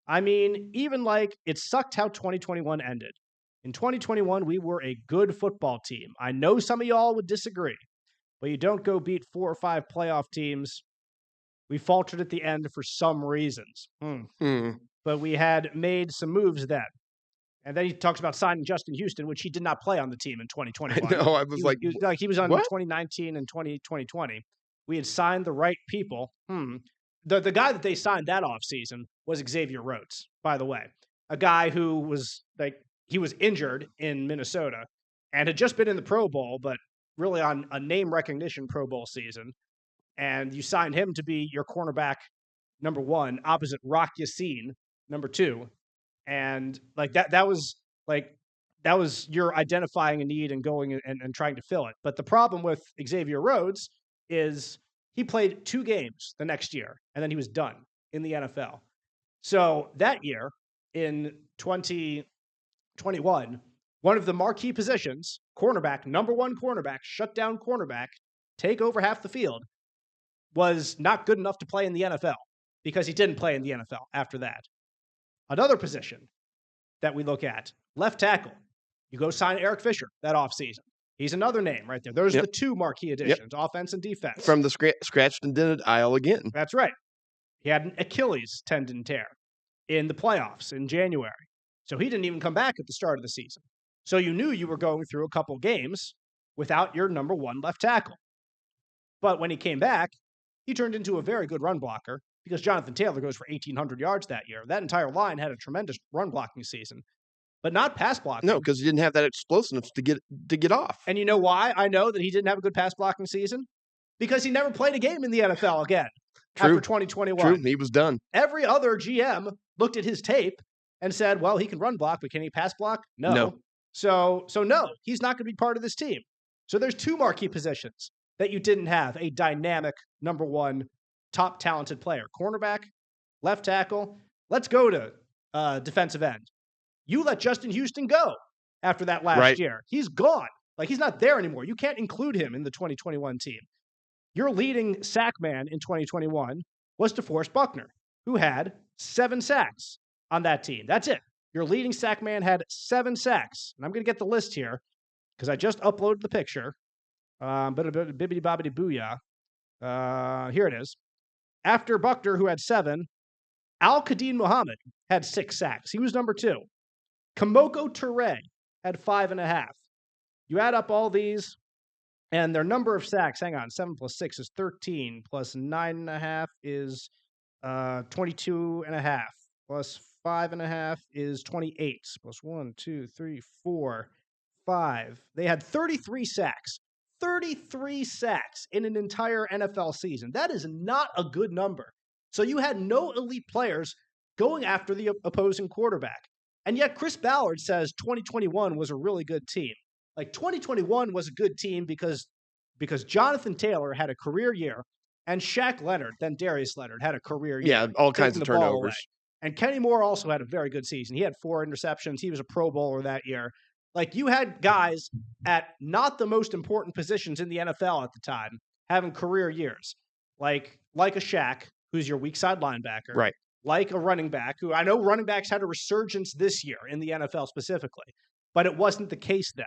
I mean, even like it sucked how 2021 ended. In 2021, we were a good football team. I know some of y'all would disagree, but you don't go beat 4 or 5 playoff teams. We faltered at the end for some reasons. But we had made some moves then. And then he talks about signing Justin Houston, which he did not play on the team in 2021. No, I was he was on what? 2019 and 2020. We had signed the right people. The guy that they signed that offseason was Xavier Rhodes, by the way. A guy who was he was injured in Minnesota and had just been in the Pro Bowl, but really on a name recognition Pro Bowl season. And you signed him to be your cornerback number 1, opposite Rock Yassin, number 2. And that was your identifying a need and going and trying to fill it. But the problem with Xavier Rhodes is he played 2 games the next year, and then he was done in the NFL. So that year, in 2021, one of the marquee positions, cornerback, number 1 cornerback, shutdown cornerback, take over half the field, was not good enough to play in the NFL because he didn't play in the NFL after that. Another position that we look at, left tackle. You go sign Eric Fisher that offseason. He's another name right there. Those are the 2 marquee additions, offense and defense. From the scratched and dented aisle again. That's right. He had an Achilles tendon tear in the playoffs in January. So he didn't even come back at the start of the season. So you knew you were going through a couple games without your number 1 left tackle. But when he came back, he turned into a very good run blocker because Jonathan Taylor goes for 1,800 yards that year. That entire line had a tremendous run blocking season, but not pass blocking. No, because he didn't have that explosiveness to get off. And you know why I know that he didn't have a good pass blocking season? Because he never played a game in the NFL again after 2021. True, he was done. Every other GM looked at his tape and said, well, he can run block, but can he pass block? No. So no, he's not going to be part of this team. So there's 2 marquee positions that you didn't have a dynamic number 1 top talented player. Cornerback, left tackle. Let's go to defensive end. You let Justin Houston go after that last year. He's gone. He's not there anymore. You can't include him in the 2021 team. Your leading sack man in 2021 was DeForest Buckner, who had 7 sacks on that team. That's it. Your leading sack man had 7 sacks. And I'm going to get the list here because I just uploaded the picture. Bibbidi bobbidi booyah. Here it is. After Buckner, who had 7, Al-Qadim Muhammad had 6 sacks. He was number 2. Kamoko Toure had 5.5. You add up all these, and their number of sacks, hang on, 7 plus 6 is 13, plus 9.5 is 22.5, plus 5.5 is 28, plus 1, 2, 3, 4, 5. They had 33 sacks. 33 sacks in an entire NFL season. That is not a good number. So you had no elite players going after the opposing quarterback. And yet Chris Ballard says 2021 was a really good team. Like 2021 was a good team because Jonathan Taylor had a career year and Shaq Leonard, then Darius Leonard, had a career year. Yeah, all kinds of turnovers. And Kenny Moore also had a very good season. He had 4 interceptions. He was a Pro Bowler that year. Like, you had guys at not the most important positions in the NFL at the time having career years. Like a Shaq, who's your weak side linebacker. Right. Like a running back, who I know running backs had a resurgence this year in the NFL specifically, but it wasn't the case then.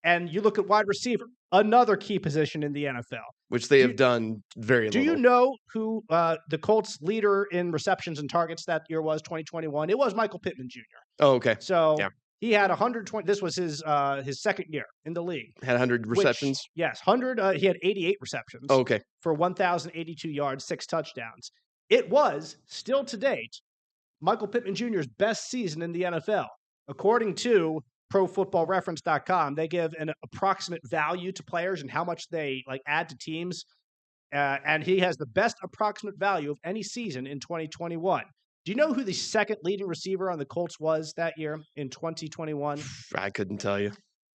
And you look at wide receiver, another key position in the NFL. Which they have done very little. Do you know who the Colts leader in receptions and targets that year was, 2021? It was Michael Pittman Jr. Oh, okay. So he had 120. This was his second year in the league. Had 100 receptions? Yes, 100. He had 88 receptions. Oh, okay. For 1,082 yards, 6 touchdowns. It was, still to date, Michael Pittman Jr.'s best season in the NFL. According to ProFootballReference.com, they give an approximate value to players and how much they add to teams. And he has the best approximate value of any season in 2021. Do you know who the second leading receiver on the Colts was that year in 2021? I couldn't tell you.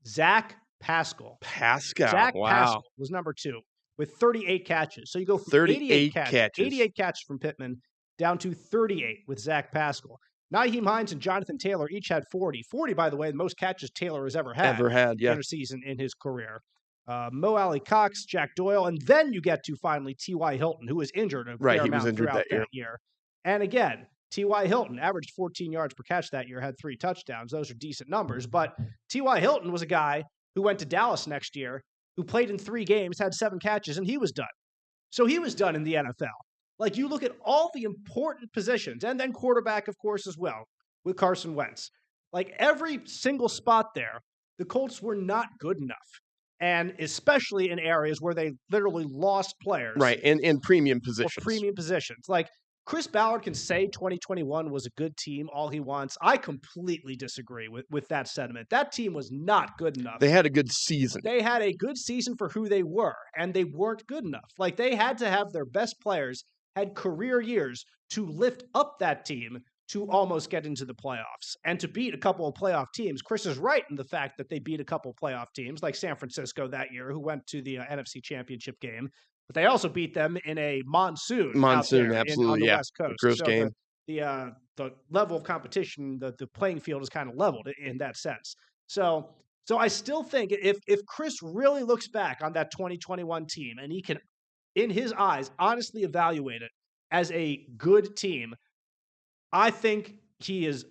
Zach Pascal. Zach Pascal was number 2 with 38 catches. So you go from 38 catches. 88 catches from Pittman down to 38 with Zach Pascal. Nyheim Hines and Jonathan Taylor each had 40. 40, by the way, the most catches Taylor has ever had in a season in his career. Mo Alley Cox, Jack Doyle, and then you get to finally T.Y. Hilton, who was injured a fair amount throughout that year. And again, T.Y. Hilton averaged 14 yards per catch that year, had 3 touchdowns. Those are decent numbers. But T.Y. Hilton was a guy who went to Dallas next year, who played in 3 games, had 7 catches, and he was done. So he was done in the NFL. Like, you look at all the important positions, and then quarterback, of course, as well, with Carson Wentz. Like, every single spot there, the Colts were not good enough. And especially in areas where they literally lost players. Right, in premium positions. Premium positions. Like, Chris Ballard can say 2021 was a good team all he wants. I completely disagree with that sentiment. That team was not good enough. They had a good season. They had a good season for who they were, and they weren't good enough. Like, they had to have their best players had career years to lift up that team to almost get into the playoffs and to beat a couple of playoff teams. Chris is right in the fact that they beat a couple of playoff teams like San Francisco that year, who went to the NFC Championship game. But they also beat them in a monsoon. Absolutely, on the West Coast. Gross game. The level of competition, the playing field is kind of leveled in that sense. So I still think if Chris really looks back on that 2021 team and he can, in his eyes, honestly evaluate it as a good team, I think he is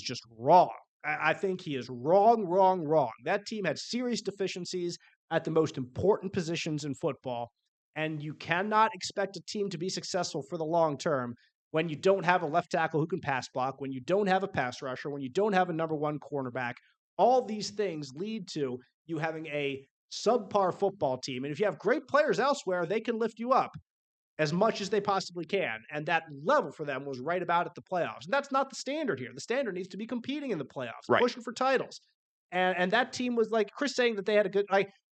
just wrong. I think he is wrong. That team had serious deficiencies at the most important positions in football. And you cannot expect a team to be successful for the long term when you don't have a left tackle who can pass block, when you don't have a pass rusher, when you don't have a number 1 cornerback. All these things lead to you having a subpar football team. And if you have great players elsewhere, they can lift you up as much as they possibly can. And that level for them was right about at the playoffs. And that's not the standard here. The standard needs to be competing in the playoffs, pushing for titles. And that team was like, Chris saying that they had a good,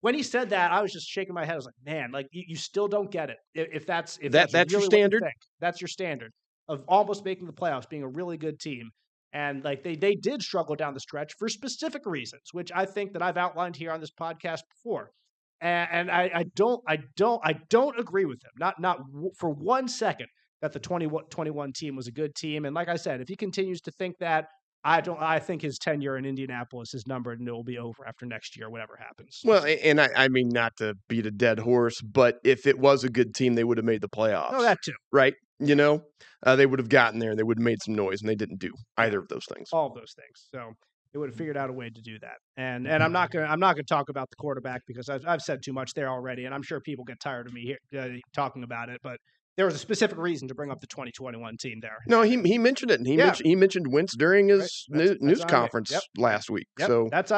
when he said that, I was just shaking my head. I was like, man, you still don't get it. If that's really your standard, that's your standard of almost making the playoffs, being a really good team. And they did struggle down the stretch for specific reasons, which I think that I've outlined here on this podcast before. And I don't agree with him, not for 1 second, that the 2021 team was a good team. And like I said, if he continues to think that, I think his tenure in Indianapolis is numbered and it will be over after next year, whatever happens. Well, and I mean, not to beat a dead horse, but if it was a good team, they would have made the playoffs. Oh, that too. Right? they would have gotten there and they would have made some noise, and they didn't do either of those things. All of those things. So they would have figured out a way to do that. And I'm not gonna talk about the quarterback because I've said too much there already, and I'm sure people get tired of me here talking about it. But there was a specific reason to bring up the 2021 team there. No, he mentioned it, and he mentioned Wentz during his news conference last week. Yep. So that's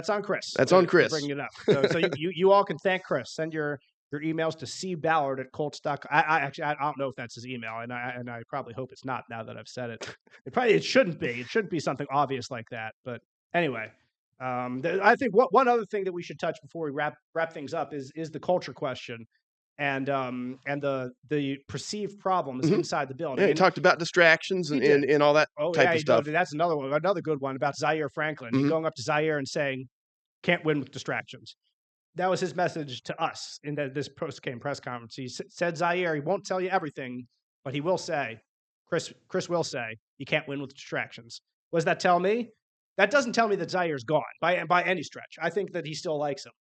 on Chris. That's on Chris bringing it up. So you all can thank Chris. Send your emails to cballard@colts.com. I don't know if that's his email, and I probably hope it's not now that I've said it. It shouldn't be. It shouldn't be something obvious like that. But anyway, I think one other thing that we should touch before we wrap things up is the culture question. And the perceived problems inside the building. Yeah, he talked about distractions and all that type of stuff. That's another good one about Zaire Franklin. Going up to Zaire and saying, "Can't win with distractions." That was his message to us in this post-game press conference. He said, "Zaire, he won't tell you everything, but he will say, Chris will say, you can't win with distractions." What does that tell me? That doesn't tell me that Zaire's gone by any stretch. I think that he still likes him,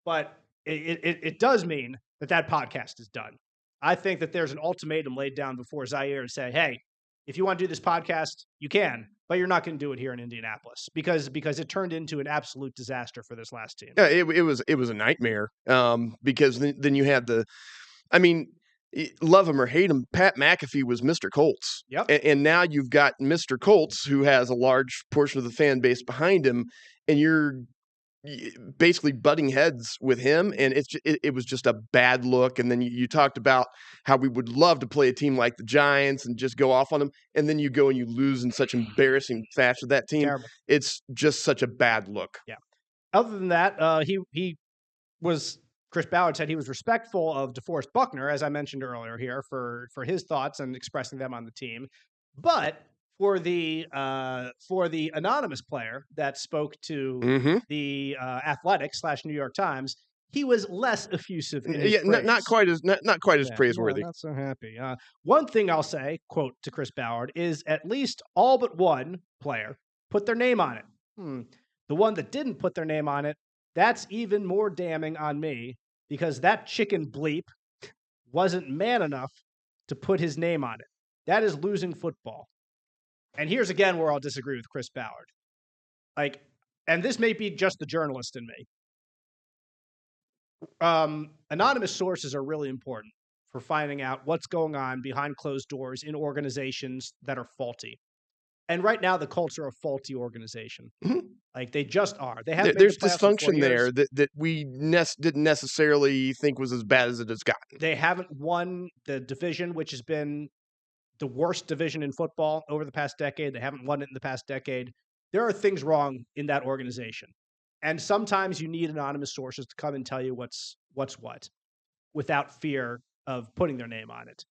but it does mean that podcast is done. I think that there's an ultimatum laid down before Zaire to say, hey, if you want to do this podcast, you can, but you're not going to do it here in Indianapolis because it turned into an absolute disaster for this last team. Yeah, it was a nightmare because then you had love him or hate him, Pat McAfee was Mr. Colts. Yep. And now you've got Mr. Colts who has a large portion of the fan base behind him, and you're basically butting heads with him, and it was just a bad look. And then you talked about how we would love to play a team like the Giants and just go off on them, and then you go and you lose in such embarrassing fashion to that team. Terrible. It's just such a bad look. Yeah. Other than that, Chris Ballard said he was respectful of DeForest Buckner, as I mentioned earlier here, for his thoughts and expressing them on the team, but for the anonymous player that spoke to the Athletic/New York Times, he was less effusive in his praise. not quite as praiseworthy. Not so happy. One thing I'll say, quote to Chris Ballard, is at least all but one player put their name on it. The one that didn't put their name on it, that's even more damning on me because that chicken bleep wasn't man enough to put his name on it. That is losing football. And here's again where I'll disagree with Chris Ballard. And this may be just the journalist in me. Anonymous sources are really important for finding out what's going on behind closed doors in organizations that are faulty. And right now, the Colts are a faulty organization. They just are. They haven't. There's dysfunction there that we didn't necessarily think was as bad as it has gotten. They haven't won the division, which has been the worst division in football over the past decade. They haven't won it in the past decade. There are things wrong in that organization. And sometimes you need anonymous sources to come and tell you what's what without fear of putting their name on it.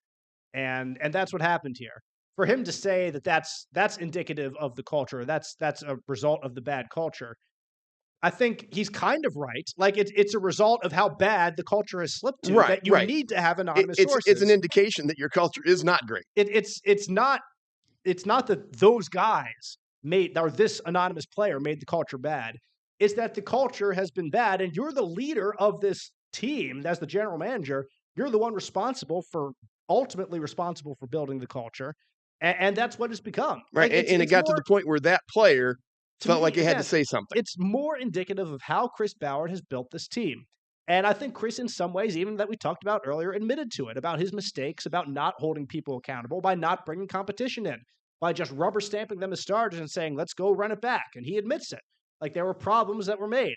And that's what happened here. For him to say that that's indicative of the culture, that's a result of the bad culture, I think he's kind of right. It's a result of how bad the culture has slipped to. That you need to have anonymous sources. It's an indication that your culture is not great. It's not that those guys this anonymous player made the culture bad. It's that the culture has been bad, and you're the leader of this team. As the general manager, you're the one ultimately responsible for building the culture. And that's what it's become. Right. And it got to the point where that player felt like he had to say something. It's more indicative of how Chris Ballard has built this team. And I think Chris, in some ways, even that we talked about earlier, admitted to it, about his mistakes, about not holding people accountable, by not bringing competition in, by just rubber stamping them as starters and saying, let's go run it back. And he admits it. There were problems that were made.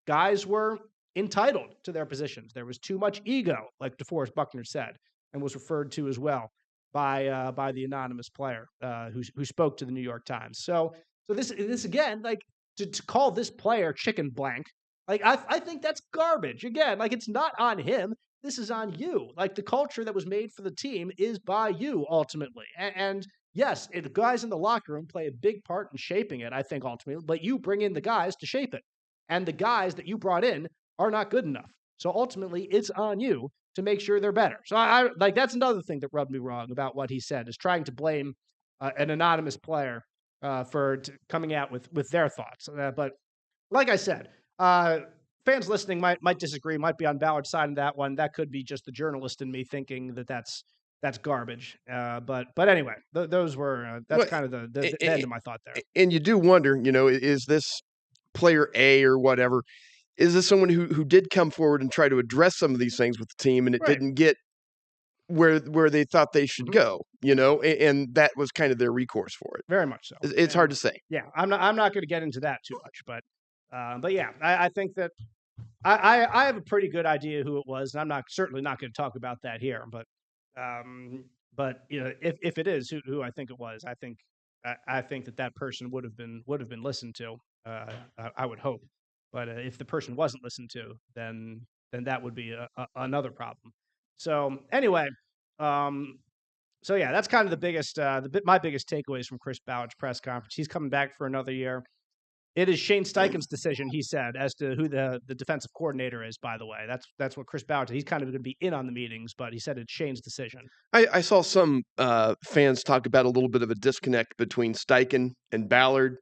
Guys were entitled to their positions. There was too much ego, like DeForest Buckner said, and was referred to as well by the anonymous player who spoke to the New York Times. So this again, to call this player chicken blank, I think that's garbage. Again, it's not on him. This is on you. The culture that was made for the team is by you ultimately. And yes, the guys in the locker room play a big part in shaping it, I think ultimately, but you bring in the guys to shape it. And the guys that you brought in are not good enough. So ultimately it's on you to make sure they're better. So I that's another thing that rubbed me wrong about what he said, is trying to blame an anonymous player for coming out with their thoughts. But like I said, fans listening might disagree, might be on Ballard's side of that one. That could be just the journalist in me thinking that that's that's garbage. But anyway, those were that's kind of the end of my thought there. And you do wonder, is this player A or whatever? Is this someone who did come forward and try to address some of these things with the team, and it didn't get where they thought they should go, and that was kind of their recourse for it. Very much so. It's hard to say. Yeah, I'm not going to get into that too much, but yeah, I think that I have a pretty good idea who it was, and I'm certainly not going to talk about that here. But if it is who I think it was, I think that person would have been listened to. I would hope, but if the person wasn't listened to, then that would be another problem. So anyway, so yeah, that's kind of the biggest, my biggest takeaways from Chris Ballard's press conference. He's coming back for another year. It is Shane Steichen's decision, he said, as to who the defensive coordinator is. By the way, that's what Chris Ballard said. He's kind of going to be in on the meetings, but he said it's Shane's decision. I saw some fans talk about a little bit of a disconnect between Steichen and Ballard,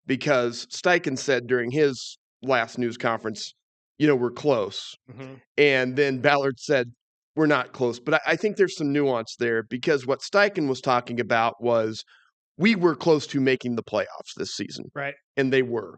because Steichen said during his last news conference, we're close, and then Ballard said, we're not close. But I think there's some nuance there, because what Steichen was talking about was we were close to making the playoffs this season. Right. And they were.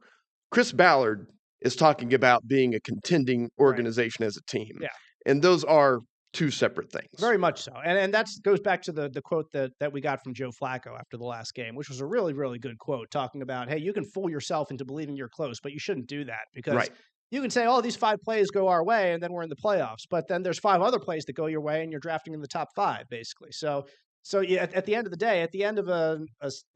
Chris Ballard is talking about being a contending organization as a team. Yeah. And those are two separate things. Very much so. And that goes back to the quote that we got from Joe Flacco after the last game, which was a really, really good quote, talking about, hey, you can fool yourself into believing you're close, but you shouldn't do that, because you can say, oh, these 5 plays go our way, and then we're in the playoffs. But then there's 5 other plays that go your way, and you're drafting in the top 5, basically. So yeah, at the end of the day, at the end of a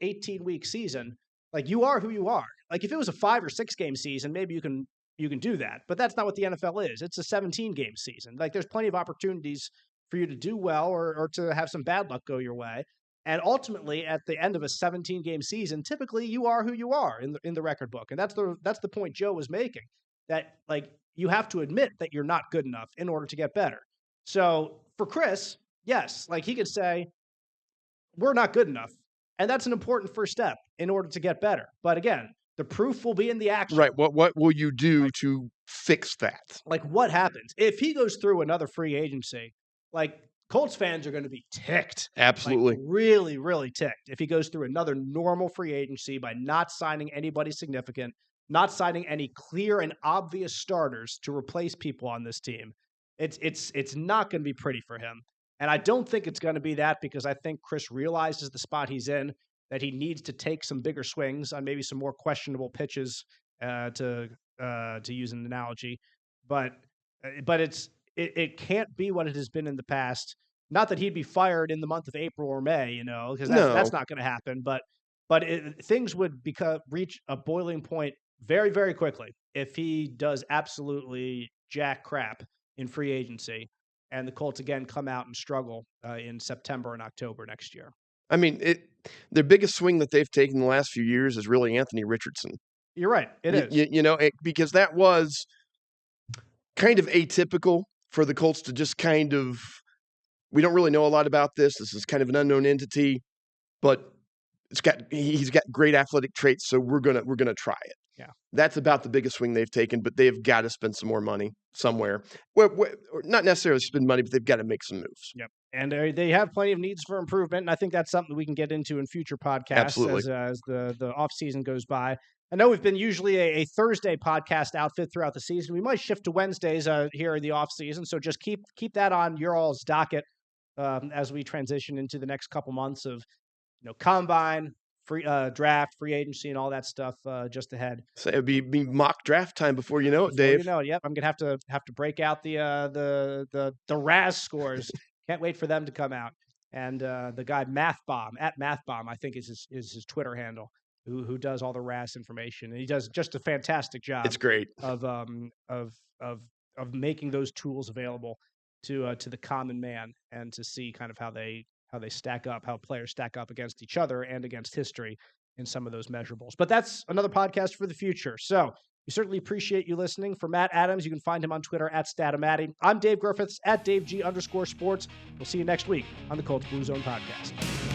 18-week season, like, you are who you are. Like, if it was a 5 or 6 game season, maybe you can do that. But that's not what the NFL is. It's a 17-game season. Like, there's plenty of opportunities for you to do well or to have some bad luck go your way. And ultimately, at the end of a 17-game season, typically you are who you are in the record book. And that's the point Joe was making. That, like, you have to admit that you're not good enough in order to get better. So for Chris, yes, like, he could say, we're not good enough. And that's an important first step in order to get better. But again, the proof will be in the action. Right. What will you do to fix that? Like, what happens? If he goes through another free agency, like, Colts fans are going to be ticked. Absolutely. Like, really, really ticked if he goes through another normal free agency by not signing anybody significant, not signing any clear and obvious starters to replace people on this team. It's not going to be pretty for him. And I don't think it's going to be that, because I think Chris realizes the spot he's in, that he needs to take some bigger swings on maybe some more questionable pitches, to use an analogy. But it can't be what it has been in the past. Not that he'd be fired in the month of April or May, because that's not going to happen. But things would reach a boiling point very, very quickly if he does absolutely jack crap in free agency, and the Colts again come out and struggle in September and October next year. I mean, their biggest swing that they've taken the last few years is really Anthony Richardson. You're right. It is. Because that was kind of atypical for the Colts to just kind of, we don't really know a lot about this. This is kind of an unknown entity, but he's got great athletic traits, so we're gonna try it. Yeah, that's about the biggest swing they've taken, but they've got to spend some more money somewhere. Or not necessarily spend money, but they've got to make some moves. Yep, and they have plenty of needs for improvement, and I think that's something we can get into in future podcasts as the off season goes by. I know we've been usually a Thursday podcast outfit throughout the season. We might shift to Wednesdays here in the off season, so just keep that on your all's docket as we transition into the next couple months of combine, free draft, free agency, and all that stuff just ahead. So it'd be mock draft time before you know it, Dave. Yep. I'm gonna have to break out the RAS scores. Can't wait for them to come out. And the guy Mathbomb @Mathbomb, I think is his Twitter handle, who does all the RAS information, and he does just a fantastic job. It's great of making those tools available to the common man, and to see kind of how they stack up, how players stack up against each other and against history in some of those measurables. But that's another podcast for the future. So we certainly appreciate you listening. For Matt Adams, you can find him on Twitter @Statomatty. I'm Dave Griffiths @DaveG_sports. We'll see you next week on the Colts Blue Zone Podcast.